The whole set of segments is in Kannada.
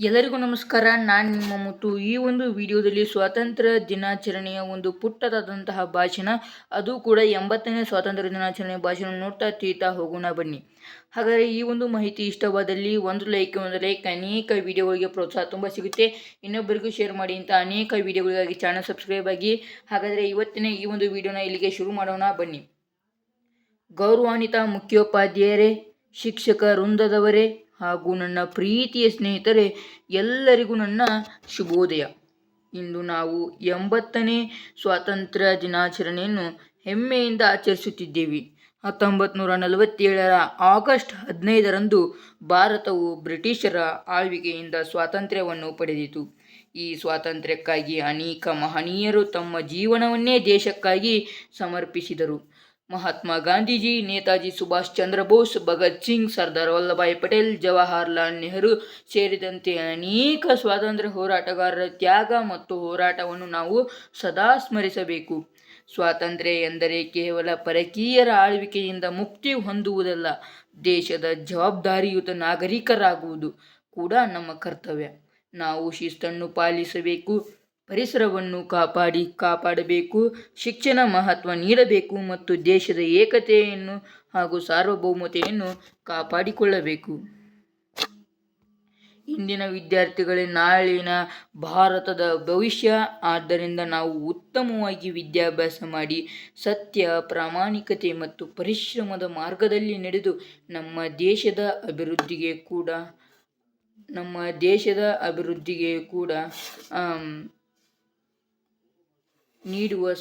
ಎಲ್ಲರಿಗೂ ನಮಸ್ಕಾರ. ನಾನು ನಿಮ್ಮ ಮುತ್ತು. ಈ ಒಂದು ವಿಡಿಯೋದಲ್ಲಿ ಸ್ವಾತಂತ್ರ್ಯ ದಿನಾಚರಣೆಯ ಒಂದು ಪುಟ್ಟದಾದಂತಹ ಭಾಷಣ, ಅದು ಕೂಡ 80ನೇ ಸ್ವಾತಂತ್ರ್ಯ ದಿನಾಚರಣೆಯ ಭಾಷಣ ನೋಡ್ತಾ ತೀತಾ ಹೋಗೋಣ ಬನ್ನಿ. ಹಾಗಾದರೆ ಈ ಒಂದು ಮಾಹಿತಿ ಇಷ್ಟವಾದಲ್ಲಿ ಒಂದು ಲೈಕ್ ಅನೇಕ ವಿಡಿಯೋಗಳಿಗೆ ಪ್ರೋತ್ಸಾಹ ತುಂಬ ಸಿಗುತ್ತೆ. ಇನ್ನೊಬ್ಬರಿಗೂ ಶೇರ್ ಮಾಡಿ ಅಂತ ಅನೇಕ ವಿಡಿಯೋಗಳಿಗಾಗಿ ಚಾನಲ್ ಸಬ್ಸ್ಕ್ರೈಬ್ ಆಗಿ. ಹಾಗಾದರೆ ಇವತ್ತಿನ ಈ ಒಂದು ವಿಡಿಯೋನ ಇಲ್ಲಿಗೆ ಶುರು ಮಾಡೋಣ ಬನ್ನಿ. ಗೌರವಾನ್ವಿತ ಮುಖ್ಯೋಪಾಧ್ಯಾಯರೇ, ಶಿಕ್ಷಕ ವೃಂದದವರೇ ಹಾಗೂ ನನ್ನ ಪ್ರೀತಿಯ ಸ್ನೇಹಿತರೆ, ಎಲ್ಲರಿಗೂ ನನ್ನ ಶುಭೋದಯ. ಇಂದು ನಾವು 80ನೇ ಸ್ವಾತಂತ್ರ್ಯ ದಿನಾಚರಣೆಯನ್ನು ಹೆಮ್ಮೆಯಿಂದ ಆಚರಿಸುತ್ತಿದ್ದೇವೆ. 1947ರ ಆಗಸ್ಟ್ 15ರಂದು ಭಾರತವು ಬ್ರಿಟಿಷರ ಆಳ್ವಿಕೆಯಿಂದ ಸ್ವಾತಂತ್ರ್ಯವನ್ನು ಪಡೆದಿತು. ಈ ಸ್ವಾತಂತ್ರ್ಯಕ್ಕಾಗಿ ಅನೇಕ ಮಹನೀಯರು ತಮ್ಮ ಜೀವನವನ್ನೇ ದೇಶಕ್ಕಾಗಿ ಸಮರ್ಪಿಸಿದರು. ಮಹಾತ್ಮ ಗಾಂಧೀಜಿ, ನೇತಾಜಿ ಸುಭಾಷ್ ಚಂದ್ರ ಬೋಸ್, ಭಗತ್ ಸಿಂಗ್, ಸರ್ದಾರ್ ವಲ್ಲಭಾಯ್ ಪಟೇಲ್, ಜವಾಹರ್ಲಾಲ್ ನೆಹರು ಸೇರಿದಂತೆ ಅನೇಕ ಸ್ವಾತಂತ್ರ್ಯ ಹೋರಾಟಗಾರರ ತ್ಯಾಗ ಮತ್ತು ಹೋರಾಟವನ್ನು ನಾವು ಸದಾ ಸ್ಮರಿಸಬೇಕು. ಸ್ವಾತಂತ್ರ್ಯ ಎಂದರೆ ಕೇವಲ ಪರಕೀಯರ ಆಳ್ವಿಕೆಯಿಂದ ಮುಕ್ತಿ ಹೊಂದುವುದಲ್ಲ, ದೇಶದ ಜವಾಬ್ದಾರಿಯುತ ನಾಗರಿಕರಾಗುವುದು ಕೂಡ ನಮ್ಮ ಕರ್ತವ್ಯ. ನಾವು ಶಿಸ್ತನ್ನು ಪಾಲಿಸಬೇಕು, ಪರಿಸರವನ್ನು ಕಾಪಾಡಬೇಕು, ಶಿಕ್ಷಣ ಮಹತ್ವ ನೀಡಬೇಕು ಮತ್ತು ದೇಶದ ಏಕತೆಯನ್ನು ಹಾಗೂ ಸಾರ್ವಭೌಮತೆಯನ್ನು ಕಾಪಾಡಿಕೊಳ್ಳಬೇಕು. ಇಂದಿನ ವಿದ್ಯಾರ್ಥಿಗಳೇ ನಾಳಿನ ಭಾರತದ ಭವಿಷ್ಯ. ಆದ್ದರಿಂದ ನಾವು ಉತ್ತಮವಾಗಿ ವಿದ್ಯಾಭ್ಯಾಸ ಮಾಡಿ ಸತ್ಯ, ಪ್ರಾಮಾಣಿಕತೆ ಮತ್ತು ಪರಿಶ್ರಮದ ಮಾರ್ಗದಲ್ಲಿ ನಡೆದು ನಮ್ಮ ದೇಶದ ಅಭಿವೃದ್ಧಿಗೆ ಕೂಡ ನೀಡುವ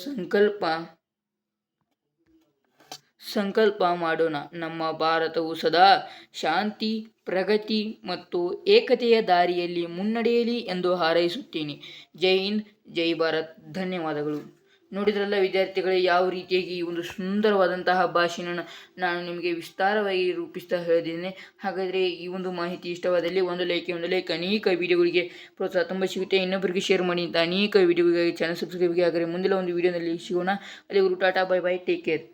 ಸಂಕಲ್ಪ ಮಾಡೋಣ. ನಮ್ಮ ಭಾರತವು ಸದಾ ಶಾಂತಿ, ಪ್ರಗತಿ ಮತ್ತು ಏಕತೆಯ ದಾರಿಯಲ್ಲಿ ಮುನ್ನಡೆಯಲಿ ಎಂದು ಹಾರೈಸುತ್ತೇನೆ. ಜೈ ಹಿಂದ್, ಜೈ ಭಾರತ್. ಧನ್ಯವಾದಗಳು. ನೋಡಿದ್ರಲ್ಲ ವಿದ್ಯಾರ್ಥಿಗಳೇ, ಯಾವ ರೀತಿಯಾಗಿ ಈ ಒಂದು ಸುಂದರವಾದಂತಹ ಭಾಷೆನ ನಾನು ನಿಮಗೆ ವಿಸ್ತಾರವಾಗಿ ರೂಪಿಸ್ತಾ ಹೇಳಿದ್ದೇನೆ. ಹಾಗಾದರೆ ಈ ಒಂದು ಮಾಹಿತಿ ಇಷ್ಟವಾದಲ್ಲಿ ಒಂದು ಲೈಕ್ ಅನೇಕ ವಿಡಿಯೋಗಳಿಗೆ ಪ್ರೋತ್ಸಾಹ ತುಂಬ ಸಿಗುತ್ತೆ. ಇನ್ನೊಬ್ಬರಿಗೆ ಶೇರ್ ಮಾಡಿ ಅಂತ ಅನೇಕ ವಿಡಿಯೋಗಳಿಗಾಗಿ ಚಾನಲ್ ಸಬ್ಸ್ಕ್ರೈಬ್ಗೆ. ಹಾಗಾದರೆ ಮುಂದಿನ ಒಂದು ವಿಡಿಯೋನಲ್ಲಿ ಸಿಗೋಣ. ಅಲ್ಲಿವರೆಗೂ Tata, bye bye, take care.